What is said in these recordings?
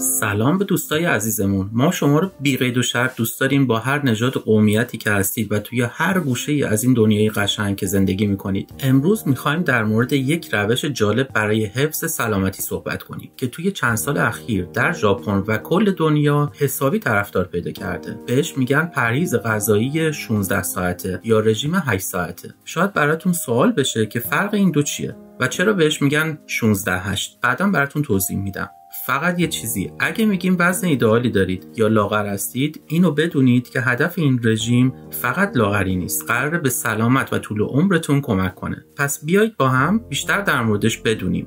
سلام به دوستای عزیزمون. ما شما رو بی قید و شرط دوست داریم با هر نژاد و قومیتی که هستید و توی هر گوشه‌ای از این دنیای قشنگ که زندگی میکنید. امروز میخوایم در مورد یک روش جالب برای حفظ سلامتی صحبت کنیم که توی چند سال اخیر در ژاپن و کل دنیا حسابی طرفدار پیدا کرده. بهش میگن پرهیز غذایی 16 ساعته یا رژیم 8 ساعته. شاید براتون سوال بشه که فرق این دو چیه و چرا بهش میگن 16-8. بعداً براتون توضیح میدم. فقط یه چیزی، اگه میگیم وزن ایدئالی دارید یا لاغر هستید، اینو بدونید که هدف این رژیم فقط لاغری نیست، قراره به سلامت و طول عمرتون کمک کنه. پس بیایید با هم بیشتر در موردش بدونیم.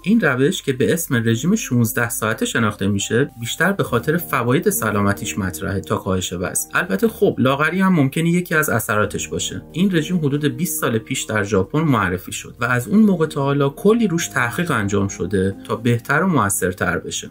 این روش که به اسم رژیم 16 ساعته شناخته میشه، بیشتر به خاطر فواید سلامتیش مطرحه تا کاهش وزن. البته خب لاغری هم ممکنه یکی از اثراتش باشه. این رژیم حدود 20 سال پیش در ژاپن معرفی شد و از اون موقع تا حالا کلی روش تحقیق انجام شده تا بهتر و موثرتر بشه.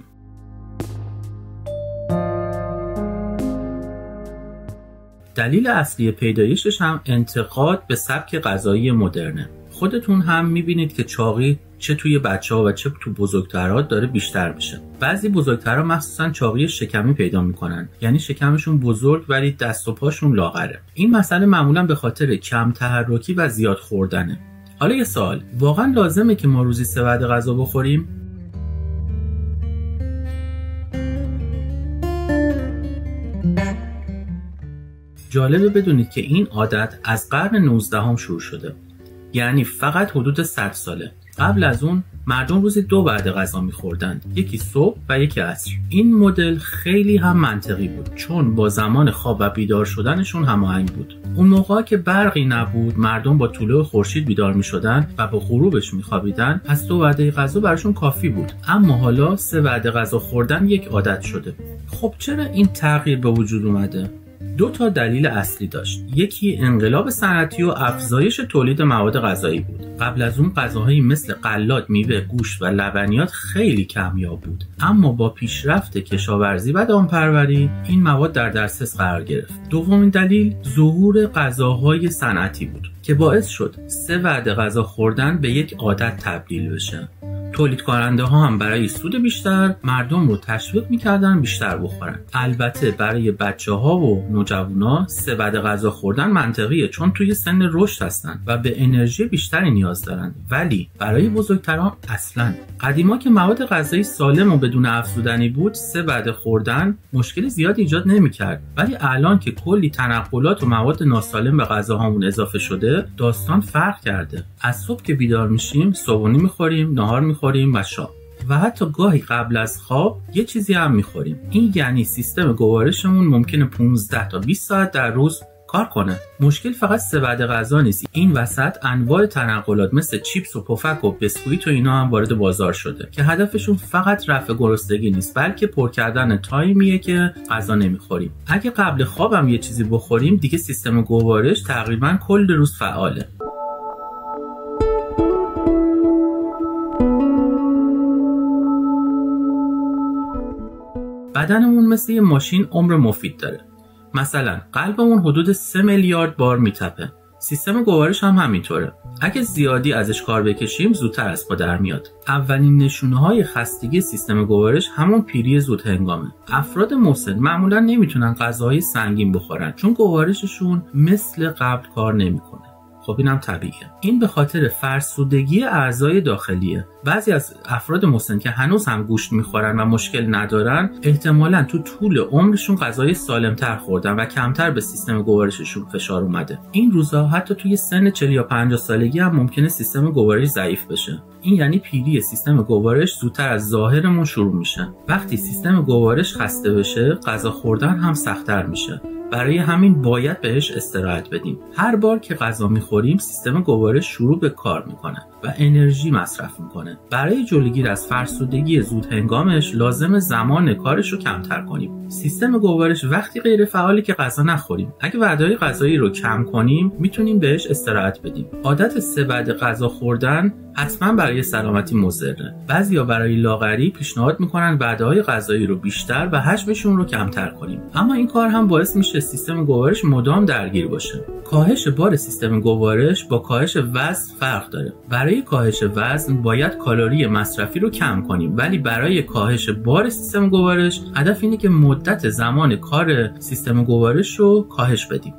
دلیل اصلی پیدایشش هم انتقاد به سبک غذایی مدرنه. خودتون هم میبینید که چاقی چه توی بچه‌ها و چه تو بزرگترها داره بیشتر میشه. بعضی بزرگترها مخصوصا چاقی شکمی پیدا میکنن، یعنی شکمشون بزرگ ولی دست و پاشون لاغره. این مسئله معمولا به خاطر کم تحرکی و زیاد خوردنه. حالا یه سوال، واقعا لازمه که ما روزی 3 وعده غذا بخوریم؟ جالبه بدونید که این عادت از قرن 19 شروع شده، یعنی فقط حدود 100 ساله. قبل از اون مردم روزی 2 وعده غذا می‌خوردند، یکی صبح و یکی عصر. این مدل خیلی هم منطقی بود چون با زمان خواب و بیدار شدنشون هماهنگ بود. اون موقع که برقی نبود، مردم با طلوع خورشید بیدار می‌شدن و با غروبش می‌خوابیدن، پس 2 وعده غذا براشون کافی بود. اما حالا 3 وعده غذا خوردن یک عادت شده. خب چرا این تغییر به وجود اومده؟ 2 تا دلیل اصلی داشت. یکی انقلاب صنعتی و افزایش تولید مواد غذایی بود. قبل از اون غذاهایی مثل غلات، میوه، گوشت و لبنیات خیلی کمیاب بود. اما با پیشرفت کشاورزی و دامپروری این مواد در دسترس قرار گرفت. دومین دلیل ظهور غذاهای صنعتی بود که باعث شد 3 وعده غذا خوردن به یک عادت تبدیل بشه. تولید کننده ها هم برای سود بیشتر مردم رو تشویق میکردن بیشتر بخورن. البته برای بچه ها و نوجوانا 3 وعده غذا خوردن منطقیه چون توی سن رشد هستن و به انرژی بیشتری نیاز دارن، ولی برای بزرگتران اصلا. قدیما که مواد غذایی سالم و بدون افزودنی بود، 3 وعده خوردن مشکل زیاد ایجاد نمیکرد، ولی الان که کلی تنقلات و مواد ناسالم به غذاهامون اضافه شده، داستان فرق کرده. از صبح که بیدار میشیم صبحونه میخوریم، نهار میخوریم و شام و حتی گاهی قبل از خواب یه چیزی هم میخوریم. این یعنی سیستم گوارشمون ممکنه 15 تا 20 ساعت در روز کار کنه. مشکل فقط 3 وعده غذا نیست. این وسط انواع تنقلات مثل چیپس و پفک و بسکویت و اینا هم وارد بازار شده که هدفشون فقط رفع گرسنگی نیست، بلکه پر کردن تایمیه که غذا نمیخوریم. اگه قبل خوابم یه چیزی بخوریم، دیگه سیستم گوارش تقریبا کل روز فعاله. بدنمون مثل یه ماشین عمر مفید داره. مثلا قلبمون حدود 3 میلیارد بار میتپه. سیستم گوارش هم همینطوره. اگه زیادی ازش کار بکشیم زودتر از پا در میاد. اولین نشونه‌های خستگی سیستم گوارش همون پیری زود هنگامه. افراد مسن معمولا نمیتونن غذاهای سنگین بخورن چون گوارششون مثل قبل کار نمیکنه. خب اینم طبیعیه. این به خاطر فرسودگی اعضای داخلیه. بعضی از افراد مسن که هنوز هم گوشت میخورن و مشکل ندارن، احتمالاً تو طول عمرشون غذای سالمتر خوردن و کمتر به سیستم گوارششون فشار اومده. این روزا حتی توی سن 40 یا 50 سالگی هم ممکنه سیستم گوارش ضعیف بشه. این یعنی پیری سیستم گوارش زودتر از ظاهرمون شروع میشه. وقتی سیستم گوارش خسته بشه، غذا خوردن هم سخت‌تر میشه. برای همین باید بهش استراحت بدیم. هر بار که غذا میخوریم سیستم گوارش شروع به کار میکنه و انرژی مصرف میکنه. برای جلوگیری از فرسودگی زود هنگامش لازم زمان کارش رو کمتر کنیم. سیستم گوارش وقتی غیر فعالی که غذا نخوریم. اگه وعده‌های غذایی رو کم کنیم میتونیم بهش استراحت بدیم. عادت 3 وعده غذا خوردن حتما برای سلامتی مضره. بعضیا برای لاغری پیشنهاد میکنن وعده‌های غذایی رو بیشتر و حجمشون رو کمتر کنیم. اما این کار هم باعث میشه سیستم گوارش مدام درگیر باشه. کاهش بار سیستم گوارش با کاهش وزن فرق داره. برای کاهش وزن باید کالری مصرفی رو کم کنیم، ولی برای کاهش بار سیستم گوارش هدف اینه که مدت زمان کار سیستم گوارش رو کاهش بدیم.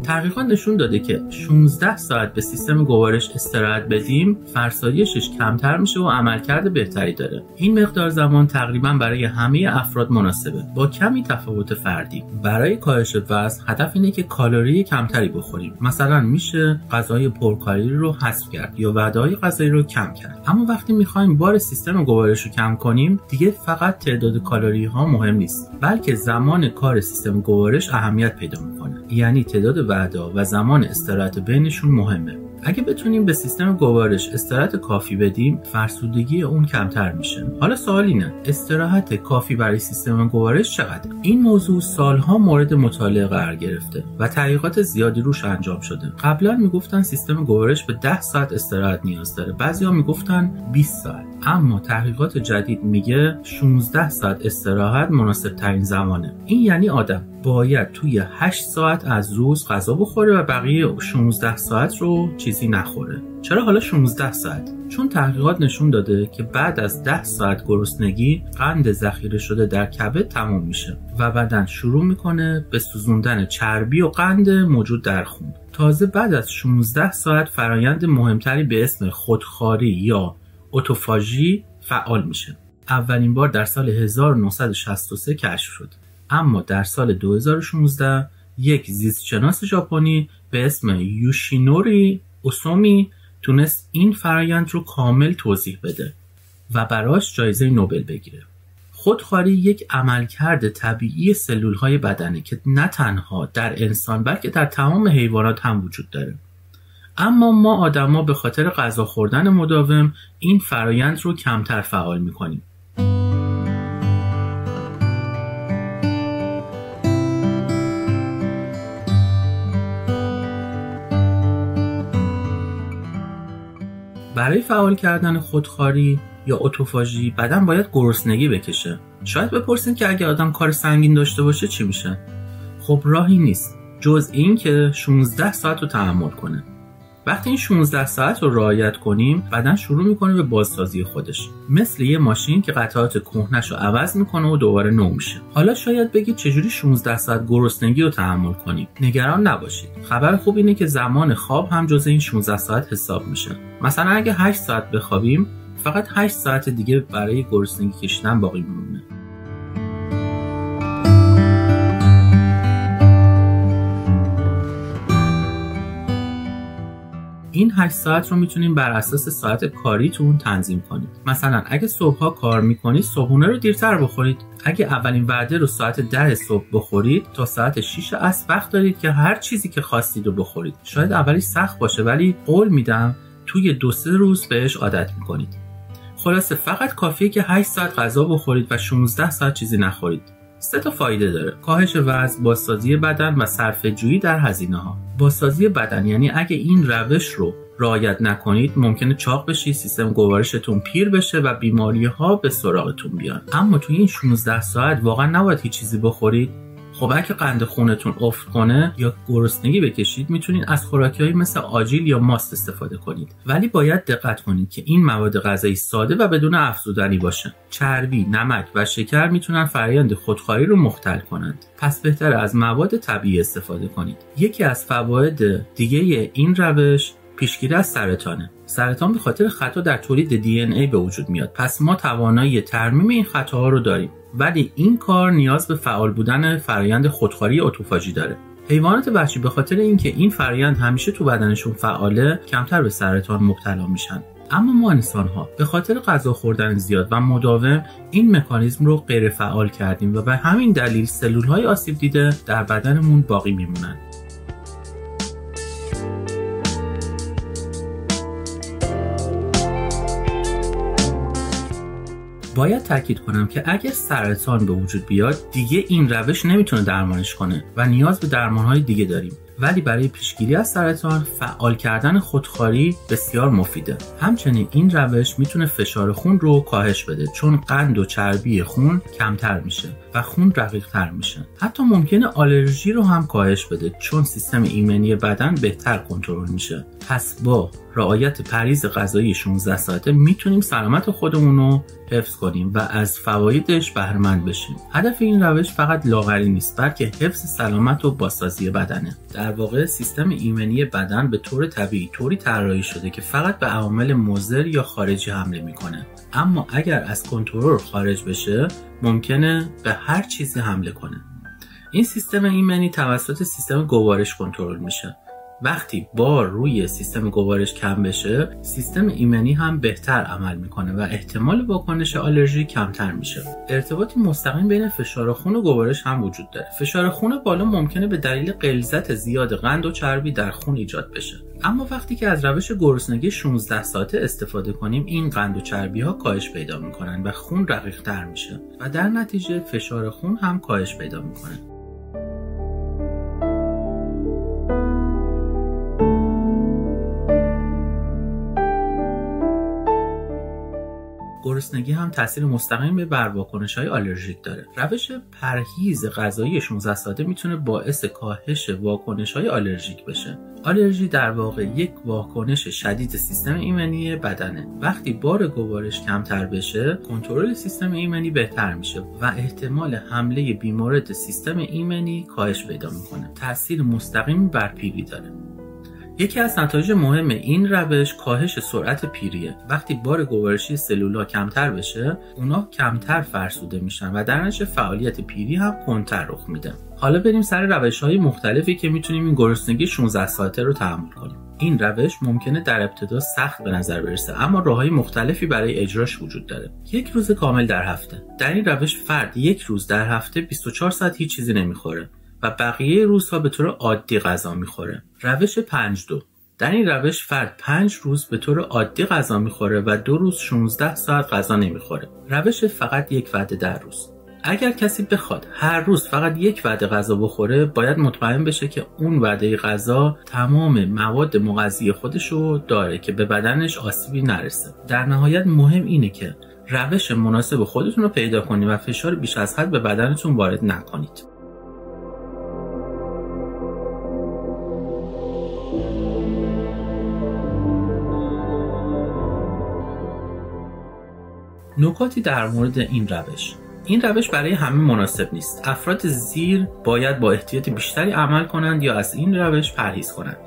تحقیقات نشون داده که 16 ساعت به سیستم گوارش استراحت بدیم، فرسایشش کمتر میشه و عملکرد بهتری داره. این مقدار زمان تقریبا برای همه افراد مناسبه، با کمی تفاوت فردی. برای کاهش وزن هدف اینه که کالری کمتری بخوریم. مثلا میشه غذای پرکالری رو حذف کرد یا وعده‌های غذایی رو کم کرد. اما وقتی میخوایم بار سیستم گوارش رو کم کنیم، دیگه فقط تعداد کالری ها مهم نیست، بلکه زمان کار سیستم گوارش اهمیت پیدا میکنه. یعنی تعداد وعده و زمان استراحت بینشون مهمه. اگه بتونیم به سیستم گوارش استراحت کافی بدیم، فرسودگی اون کمتر میشه. حالا سوال اینه، استراحت کافی برای سیستم گوارش چقدر؟ این موضوع سالها مورد مطالعه قرار گرفته و تحقیقات زیادی روش انجام شده. قبلا میگفتن سیستم گوارش به 10 ساعت استراحت نیاز داره، بعضیا میگفتن 20 ساعت. اما تحقیقات جدید میگه 16 ساعت استراحت مناسب ترین زمانه. این یعنی آدم باید توی 8 ساعت از روز غذا بخوره و بقیه 16 ساعت رو چیزی نخوره. چرا حالا 16 ساعت؟ چون تحقیقات نشون داده که بعد از 10 ساعت گرسنگی قند ذخیره شده در کبد تموم میشه و بدن شروع میکنه به سوزوندن چربی و قند موجود در خون. تازه بعد از 16 ساعت فرایند مهمتری به اسم خودخواری یا اتوفاژی فعال میشه. اولین بار در سال 1963 کشف شد. اما در سال 2016 یک زیستشناس ژاپنی به اسم یوشینوری اوسومی تونست این فرایند رو کامل توضیح بده و براش جایزه نوبل بگیره. خودخواری یک عملکرد طبیعی سلول‌های بدنه که نه تنها در انسان بلکه در تمام حیوانات هم وجود داره. اما ما آدما به خاطر غذا خوردن مداوم این فرایند رو کمتر فعال می‌کنیم. برای فعال کردن خودخواری یا اتوفاژی بدن باید گرسنگی بکشه. شاید بپرسین که اگه آدم کار سنگین داشته باشه چی میشه؟ خب راهی نیست جز این که 16 ساعت رو تحمل کنه. وقتی این 16 ساعت رو رعایت کنیم بدن شروع میکنه به بازسازی خودش، مثل یه ماشین که قطعات کهنه‌شو عوض میکنه و دوباره نو میشه. حالا شاید بگید چجوری 16 ساعت گرسنگی رو تحمل کنیم؟ نگران نباشید. خبر خوب اینه که زمان خواب هم جز این 16 ساعت حساب میشه. مثلا اگه 8 ساعت بخوابیم فقط 8 ساعت دیگه برای گرسنگی کشیدن باقی میمونه. این 8 ساعت رو میتونیم بر اساس ساعت کاریتون تنظیم کنید. مثلا اگه صبحها کار میکنید صبحونه رو دیرتر بخورید. اگه اولین وعده رو ساعت 10 صبح بخورید تا ساعت 6 عصر وقت دارید که هر چیزی که خواستید رو بخورید. شاید اولی سخت باشه ولی قول میدم توی 2-3 روز بهش عادت میکنید. خلاصه فقط کافیه که 8 ساعت غذا بخورید و 16 ساعت چیزی نخورید. 3 تا فایده داره: کاهش وزن، بازسازی بدن و صرفه‌جویی در هزینه‌ها. بازسازی بدن یعنی اگه این روش رو رعایت نکنید ممکنه چاق بشید، سیستم گوارشتون پیر بشه و بیماری‌ها به سراغتون بیان. اما توی این 16 ساعت واقعا نباید هیچ چیزی بخورید. خب اگه قند خونتون افت کنه یا گرسنگی بکشید میتونید از خوراکی‌هایی مثل آجیل یا ماست استفاده کنید، ولی باید دقت کنید که این مواد غذایی ساده و بدون افزودنی باشه. چربی، نمک و شکر میتونن فرآیند خودخواری رو مختل کنند. پس بهتره از مواد طبیعی استفاده کنید. یکی از فواید دیگه این روش پیشگیری از سرطانه. سرطان به خاطر خطا در تولید DNA به وجود میاد. پس ما توانایی ترمیم این خطاها رو داریم. ولی این کار نیاز به فعال بودن فرآیند خودخواری اتوفاژی داره. حیوانات وحشی به خاطر اینکه این فرآیند همیشه تو بدنشون فعاله کمتر به سرطان مبتلا میشن. اما ما انسان‌ها به خاطر غذا خوردن زیاد و مداوم این مکانیزم رو غیر فعال کردیم و به همین دلیل سلول‌های آسیب دیده در بدنمون باقی میمونن. باید تاکید کنم که اگر سرطان به وجود بیاد دیگه این روش نمیتونه درمانش کنه و نیاز به درمانهای دیگه داریم، ولی برای پیشگیری از سرطان فعال کردن خودخواری بسیار مفیده. همچنین این روش میتونه فشار خون رو کاهش بده، چون قند و چربی خون کمتر میشه و خون رقیق‌تر میشه. حتی ممکنه آلرژی رو هم کاهش بده، چون سیستم ایمنی بدن بهتر کنترل میشه. پس با رعایت پرهیز غذایی 16 ساعته میتونیم سلامت خودمون رو حفظ کنیم و از فوایدش بهره مند بشیم. هدف این روش فقط لاغری نیست، بلکه حفظ سلامت و بازسازی بدنه. در واقع سیستم ایمنی بدن به طور طبیعی طوری طراحی شده که فقط به عوامل مضر یا خارجی حمله میکنه، اما اگر از کنترل خارج بشه ممکنه به هر چیزی حمله کنه. این سیستم ایمنی توسط سیستم گوارش کنترل میشه. وقتی بار روی سیستم گوارش کم بشه، سیستم ایمنی هم بهتر عمل میکنه و احتمال واکنش آلرژی کمتر میشه. ارتباطی مستقیم بین فشار خون و گوارش هم وجود داره. فشار خون بالا ممکنه به دلیل غلظت زیاد قند و چربی در خون ایجاد بشه، اما وقتی که از روش گرسنگی 16 ساعته استفاده کنیم، این قند و چربی ها کاهش پیدا میکنن و خون رقیق‌تر میشه و در نتیجه فشار خون هم کاهش پیدا میکنه. گرسنگی هم تاثیر مستقیمی بر واکنش‌های آلرژیک داره. روش پرهیز غذایی 16 ساعته میتونه باعث کاهش واکنش‌های آلرژیک بشه. آلرژی در واقع یک واکنش شدید سیستم ایمنی بدنه. وقتی بار گوارش کمتر بشه، کنترل سیستم ایمنی بهتر میشه و احتمال حمله بیمارد سیستم ایمنی کاهش پیدا میکنه. تاثیر مستقیمی بر پیری داره. یکی از نتایج مهم این روش کاهش سرعت پیریه. وقتی بار گوارشی سلول‌ها کمتر بشه، اونا کمتر فرسوده میشن و در نتیجه فعالیت پیری هم کندتر رخ میده. حالا بریم سر روش‌های مختلفی که میتونیم این گرسنگی 16 ساعته رو تحمل کنیم. این روش ممکنه در ابتدا سخت به نظر برسه، اما راه‌های مختلفی برای اجراش وجود داره. یک روز کامل در هفته. در این روش فرد یک روز در هفته 24 ساعت هیچ چیزی نمیخوره و بقیه روزها به طور عادی غذا میخوره. روش 5-2. در این روش فرد 5 روز به طور عادی غذا میخوره و 2 روز 16 ساعت غذا نمیخوره. روش فقط یک وعده در روز. اگر کسی بخواد هر روز فقط یک وعده غذا بخوره، باید مطمئن بشه که اون وعده غذا تمام مواد مغذی خودشو داره که به بدنش آسیبی نرسه. در نهایت مهم اینه که روش مناسب خودتون رو پیدا کنید و فشار بیش از حد به بدنتون وارد نکنید. نکاتی در مورد این روش برای همه مناسب نیست. افراد زیر باید با احتیاط بیشتری عمل کنند یا از این روش پرهیز کنند.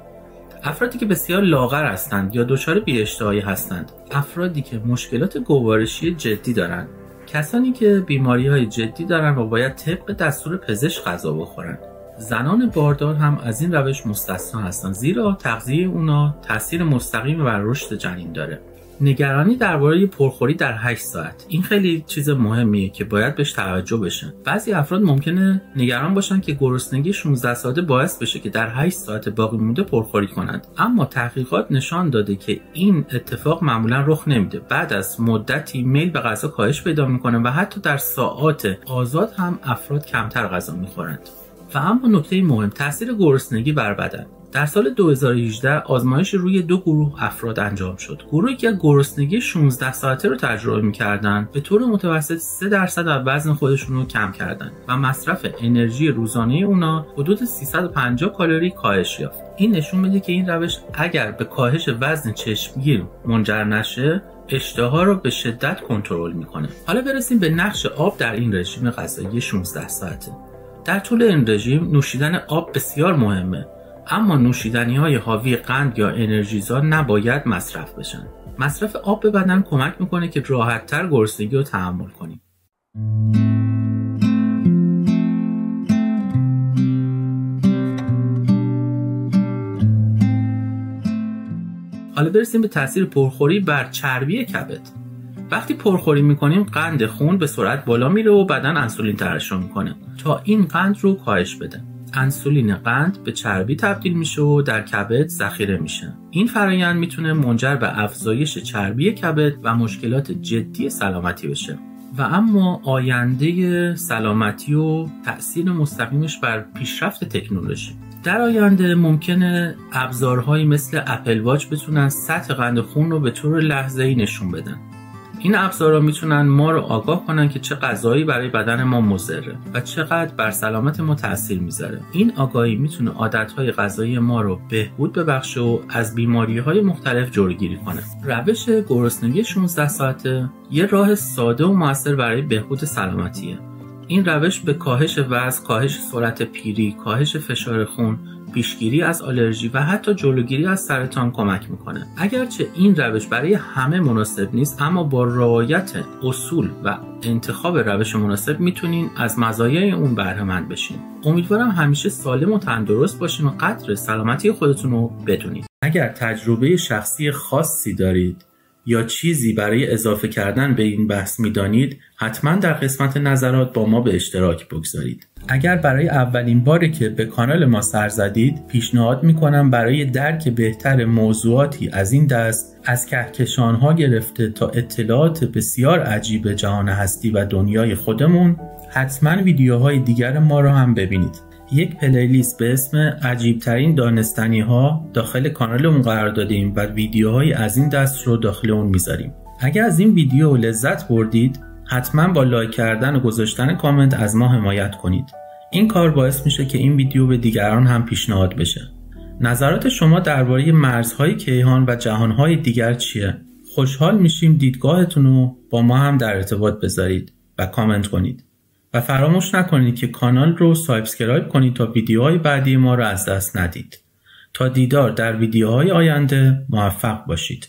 افرادی که بسیار لاغر هستند یا دچار بی‌اشتهایی هستند، افرادی که مشکلات گوارشی جدی دارند، کسانی که بیماری‌های جدی دارند و باید طبق دستور پزشک غذا بخورند. زنان باردار هم از این روش مستثنا هستند، زیرا تغذیه اونا تاثیر مستقیم بر رشد جنین داره. نگرانی درباره پرخوری در 8 ساعت. این خیلی چیز مهمیه که باید بهش توجه بشه. بعضی افراد ممکنه نگران باشن که گرسنگی 16 ساعته باعث بشه که در 8 ساعت باقی مونده پرخوری کنند، اما تحقیقات نشان داده که این اتفاق معمولا رخ نمیده. بعد از مدتی میل به غذا کاهش پیدا میکنه و حتی در ساعات آزاد هم افراد کمتر غذا میخورند. و اما نکته مهم، تاثیر گرسنگی بر بدن. در سال 2018 آزمایش روی 2 گروه افراد انجام شد. گروهی که گرسنگی 16 ساعته رو تجربه می‌کردند به طور متوسط 3% از وزن خودشون رو کم کردند و مصرف انرژی روزانه اونا حدود 350 کالری کاهش یافت. این نشون میده که این روش اگر به کاهش وزن چشمگیر منجر نشه، اشتها رو به شدت کنترل میکنه. حالا برسیم به نقش آب در این رژیم غذایی 16 ساعته. در طول این رژیم نوشیدن آب بسیار مهمه، اما نوشیدنی‌های حاوی قند یا انرژیزا نباید مصرف بشن. مصرف آب به بدن کمک میکنه که راحت‌تر گرسنگی رو تحمل کنیم. حالا برسیم به تاثیر پرخوری بر چربی کبد. وقتی پرخوری میکنیم قند خون به سرعت بالا میره و بدن انسولین ترشح میکنه تا این قند رو کاهش بده. انسولین قند به چربی تبدیل میشه و در کبد ذخیره میشه. این فرآیند میتونه منجر به افزایش چربی کبد و مشکلات جدی سلامتی بشه. و اما آینده سلامتی و تأثیر مستقیمش بر پیشرفت تکنولوژی. در آینده ممکنه ابزارهایی مثل اپل واچ بتونن سطح قند خون رو به طور لحظه‌ای نشون بدن. این ابزارها میتونن ما رو آگاه کنن که چه غذایی برای بدن ما مضره و چقدر بر سلامت ما تأثیر میذاره. این آگاهی میتونه عادتهای غذایی ما رو بهبود ببخشه و از بیماریهای مختلف جلوگیری کنه. روش گرسنگی 16 ساعته یه راه ساده و موثر برای بهبود سلامتیه. این روش به کاهش وزن، کاهش سرعت پیری، کاهش فشار خون، پیشگیری از آلرژی و حتی جلوگیری از سرطان کمک میکنه. اگرچه این روش برای همه مناسب نیست، اما با رعایت اصول و انتخاب روش مناسب میتونین از مزایای اون بهره مند بشین. امیدوارم همیشه سالم و تندرست باشین و قدر سلامتی خودتون رو بدونید. اگر تجربه شخصی خاصی دارید یا چیزی برای اضافه کردن به این بحث میدانید، حتما در قسمت نظرات با ما به اشتراک بگذارید. اگر برای اولین باره که به کانال ما سر زدید، پیشنهاد میکنم برای درک بهتر موضوعاتی از این دست، از کهکشان‌ها گرفته تا اطلاعات بسیار عجیب جهان هستی و دنیای خودمون، حتما ویدیوهای دیگر ما رو هم ببینید. یک پلیلیست به اسم عجیبترین دانستنی ها داخل کانالمون قرار دادیم و ویدیوهای از این دست رو داخل اون میذاریم. اگر از این ویدیو لذت بردید، حتما با لایک کردن و گذاشتن کامنت از ما حمایت کنید. این کار باعث میشه که این ویدیو به دیگران هم پیشنهاد بشه. نظرات شما درباره مرزهای کیهان و جهانهای دیگر چیه؟ خوشحال میشیم دیدگاهتون رو با ما هم در ارتباط بذارید و کامنت کنید. و فراموش نکنید که کانال رو سابسکرایب کنید تا ویدیوهای بعدی ما رو از دست ندید. تا دیدار در ویدیوهای آینده، موفق باشید.